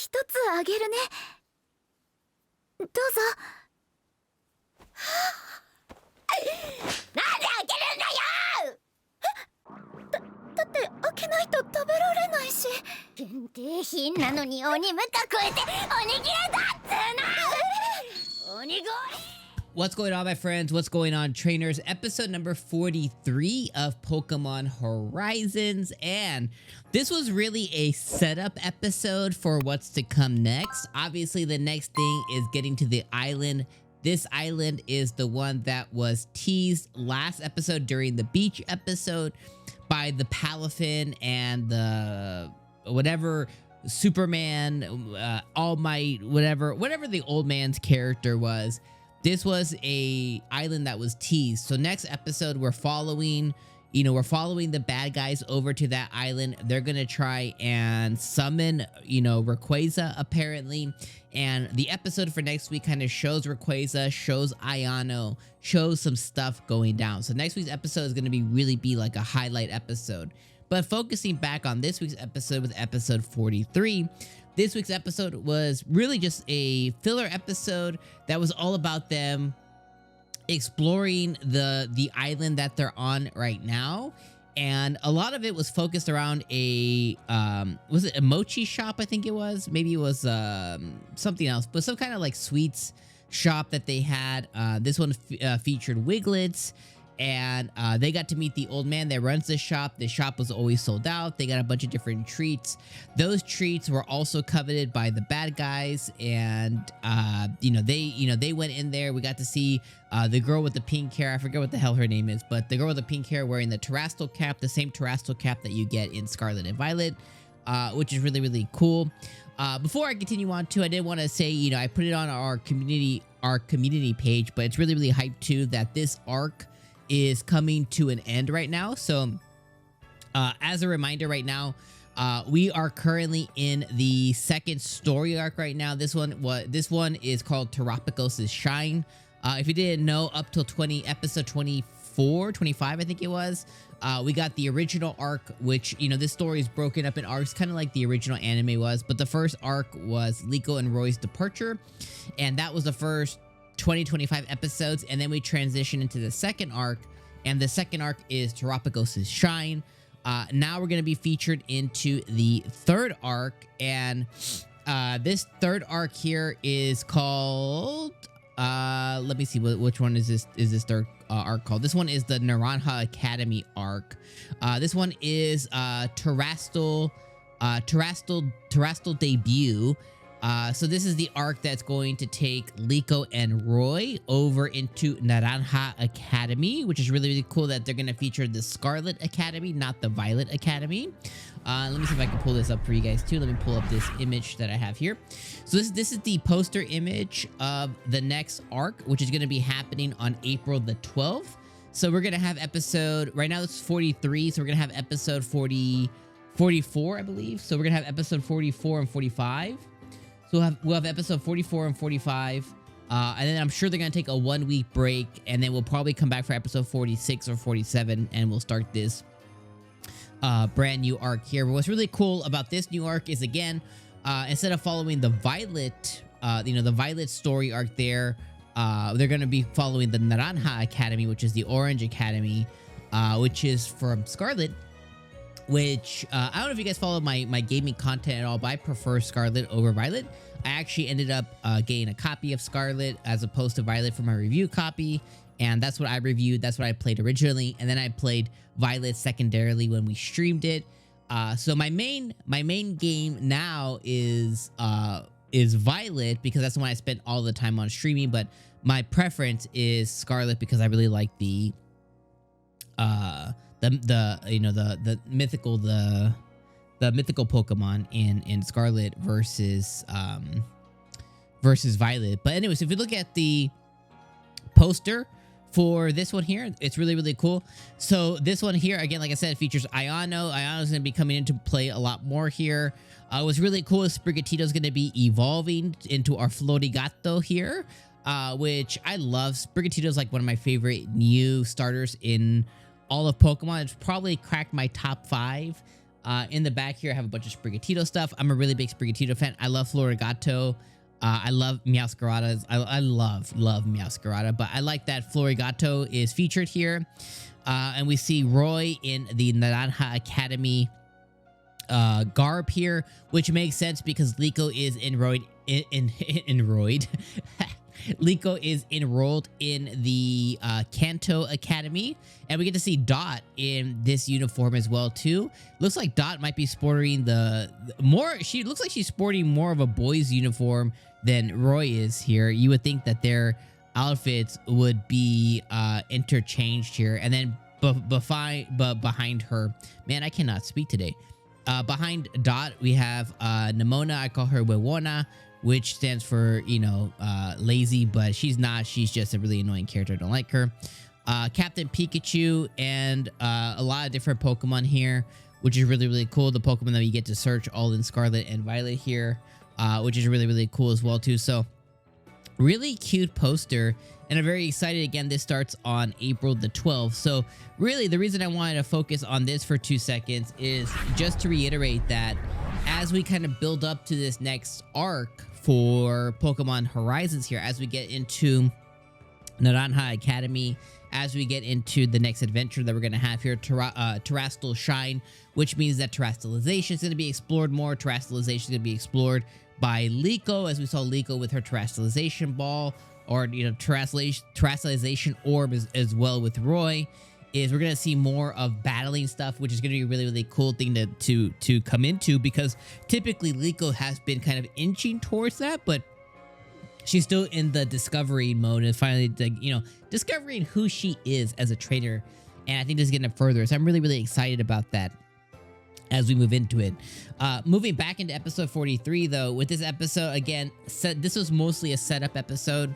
一つあげるね。どうぞ。なんで開けるんだよ。だって開けないと食べられないし。限定品なのに鬼むか超えておにぎりだっつーな。鬼氷。 What's going on, my friends? What's going on, trainers? Episode number 43 of Pokemon Horizons. And this was really a setup episode for what's to come next. Obviously, the next thing is getting to the island. This island is the one that was teased last episode during the beach episode by the Palafin and the whatever Superman, All Might, whatever the old man's character was. This was a island that was teased. So next episode, we're following the bad guys over to that island. They're gonna try and summon, Rayquaza apparently. And the episode for next week kind of shows Rayquaza, shows Ayano, shows some stuff going down. So next week's episode is gonna be like a highlight episode. But focusing back on this week's episode with episode 43, this week's episode was really just a filler episode that was all about them exploring the island that they're on right now. And a lot of it was focused around a, was it a mochi shop? I think it was. Maybe it was something else, but some kind of like sweets shop that they had. This one featured Wiglets. And they got to meet the old man that runs the shop. The shop was always sold out. They got a bunch of different treats. Those treats were also coveted by the bad guys. And, they went in there. We got to see the girl with the pink hair. I forget what the hell her name is. But the girl with the pink hair wearing the Terastal cap. The same Terastal cap that you get in Scarlet and Violet. Which is really, really cool. Before I continue on too, I did want to say, I put it on our community page. But it's really, really hyped too that this arc is coming to an end right now. So as a reminder right now, we are currently in the second story arc right now. This one is called 𝐜𝐴𝐴 𝐒𝐿𝐴. If you didn't know, up till episode 25, I think it was, we got the original arc, which, this story is broken up in arcs, kind of like the original anime was. But the first arc was Liko and Roy's departure, and that was the first 20-25 episodes. And then we transition into the second arc, and the second arc is 𝐜𝐴𝐴 𝐒𝐿𝐴. Now we're going to be featured into the third arc, and this third arc here is called, let me see, which one is this third arc called? This one is the Naranja Academy arc. This one is Terastal debut. So this is the arc that's going to take Liko and Roy over into Naranja Academy, which is really, really cool that they're going to feature the Scarlet Academy, not the Violet Academy. Let me see if I can pull this up for you guys too. Let me pull up this image that I have here. So this is the poster image of the next arc, which is going to be happening on April the 12th. So we're going to have episode, right now it's 43, so we're going to have episode 44, I believe. So we're going to have episode 44 and 45. So we'll have episode 44 and 45, and then I'm sure they're going to take a 1 week break, and then we'll probably come back for episode 46 or 47, and we'll start this brand new arc here. But what's really cool about this new arc is, again, instead of following the Violet, the Violet story arc there, they're going to be following the Naranja Academy, which is the Orange Academy, which is from Scarlet. Which, I don't know if you guys follow my gaming content at all, but I prefer Scarlet over Violet. I actually ended up getting a copy of Scarlet as opposed to Violet for my review copy, and that's what I reviewed. That's what I played originally, and then I played Violet secondarily when we streamed it. So my main game now is Violet, because that's the one I spent all the time on streaming, but my preference is Scarlet because I really like the mythical Pokemon in Scarlet versus Violet. But anyways, if you look at the poster for this one here, it's really, really cool. So this one here, again, like I said, features Ayano. Ayano's going to be coming into play a lot more here. What's really cool is Sprigatito's going to be evolving into our Florigato here, which I love. Sprigatito's like one of my favorite new starters in all of Pokemon. It's probably cracked my top 5 In the back here, I have a bunch of Sprigatito stuff. I'm a really big Sprigatito fan. I love Florigato. I love Meowscaratas. I love Meowscarada, but I like that Florigato is featured here. And we see Roy in the Naranja Academy garb here, which makes sense because Liko is enrolled Liko is enrolled in the Kanto Academy, and we get to see Dot in this uniform as well too. Looks like Dot might be sporting she looks like she's sporting more of a boy's uniform than Roy is here. You would think that their outfits would be interchanged here, and then behind her, man, I cannot speak today. Behind Dot, we have Nimona. I call her Wewona, which stands for, lazy, but she's not. She's just a really annoying character. I don't like her. Captain Pikachu and a lot of different Pokemon here, which is really, really cool. The Pokemon that you get to search all in Scarlet and Violet here, which is really, really cool as well, too. So, really cute poster, and I'm very excited. Again, this starts on April the 12th. So, really, the reason I wanted to focus on this for 2 seconds is just to reiterate that as we kind of build up to this next arc for Pokemon Horizons here, as we get into Naranja Academy, as we get into the next adventure that we're going to have here, Terastal Shine, which means that Terastalization is going to be explored more. Terastalization is going to be explored by Liko, as we saw Liko with her Terastalization Ball, or, Terastalization Orb as well with Roy. Is we're gonna see more of battling stuff, which is gonna be a really, really cool thing to come into, because typically Liko has been kind of inching towards that, but she's still in the discovery mode and finally, discovering who she is as a trainer. And I think this is getting further, so I'm really, really excited about that as we move into it. Moving back into episode 43, though, with this episode, again, this was mostly a setup episode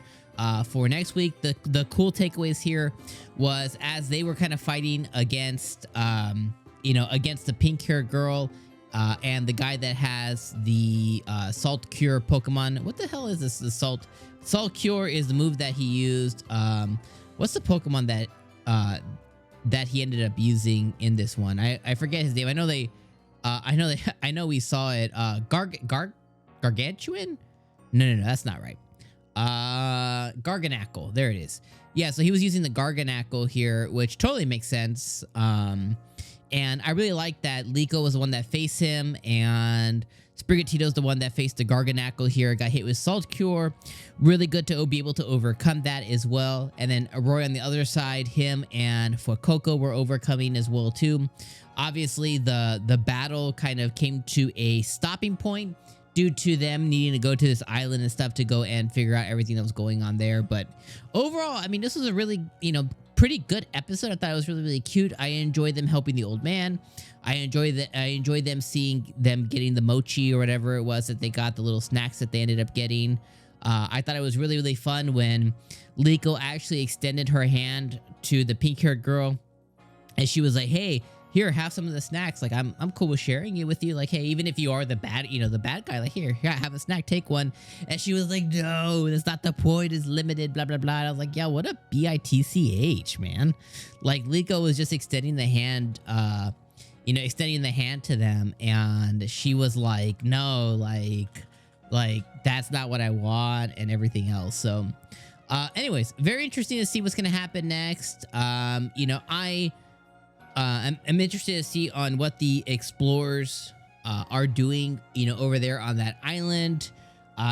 for next week. The cool takeaways here was as they were kind of fighting against, against the pink-haired girl and the guy that has the Salt Cure Pokemon. What the hell is this? The Salt Cure is the move that he used. What's the Pokemon that he ended up using in this one? I forget his name. I know we saw it. Gargantuan? No, that's not right. Garganacl. There it is. Yeah, so he was using the Garganacl here, which totally makes sense. And I really like that Liko was the one that faced him, and Sprigatito's the one that faced the Garganacl here. Got hit with Salt Cure. Really good to be able to overcome that as well. And then Roy on the other side, him and Fuecoco were overcoming as well too. Obviously, the battle kind of came to a stopping point due to them needing to go to this island and stuff to go and figure out everything that was going on there. But overall, I mean, this was a really, pretty good episode. I thought it was really, really cute. I enjoyed them helping the old man. I enjoyed them seeing them getting the mochi or whatever it was that they got, the little snacks that they ended up getting. I thought it was really, really fun when Liko actually extended her hand to the pink-haired girl, and she was like, "Hey, here, have some of the snacks. Like, I'm cool with sharing it with you. Like, hey, even if you are the bad guy, like, here, have a snack, take one." And she was like, "No, that's not the point. It's limited, blah, blah, blah." And I was like, yeah, what a bitch, man. Like, Liko was just extending the hand, to them, and she was like, "No, like that's not what I want," and everything else. So, anyways, very interesting to see what's gonna happen next. I'm interested to see on what the explorers are doing, over there on that island.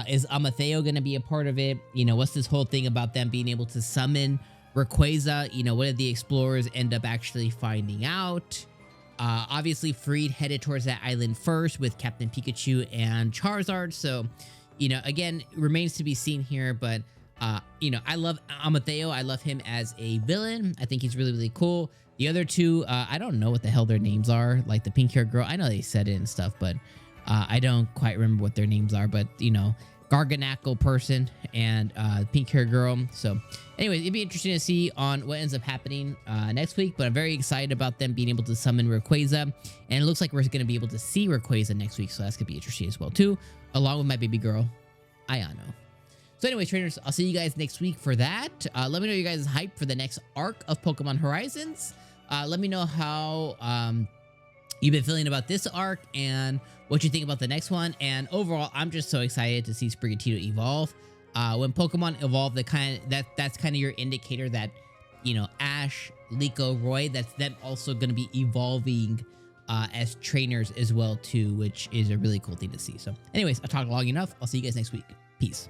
Is Amateo going to be a part of it? What's this whole thing about them being able to summon Rayquaza? What did the explorers end up actually finding out? Obviously, Freed headed towards that island first with Captain Pikachu and Charizard. So, again, remains to be seen here, but I love Amateo. I love him as a villain. I think he's really, really cool. The other two, I don't know what the hell their names are. Like the pink-haired girl, I know they said it and stuff, but I don't quite remember what their names are. But, Garganacl person and pink-haired girl. So, anyways, it'd be interesting to see on what ends up happening next week. But I'm very excited about them being able to summon Rayquaza. And it looks like we're going to be able to see Rayquaza next week. So that's going to be interesting as well, too. Along with my baby girl, Ayano. So anyways, trainers, I'll see you guys next week for that. Let me know you guys' hype for the next arc of Pokemon Horizons. Let me know how you've been feeling about this arc and what you think about the next one. And overall, I'm just so excited to see Sprigatito evolve. When Pokemon evolve, that's kind of your indicator that, you know, Ash, Liko, Roy, that's them also going to be evolving as trainers as well too, which is a really cool thing to see. So anyways, I've talked long enough. I'll see you guys next week. Peace.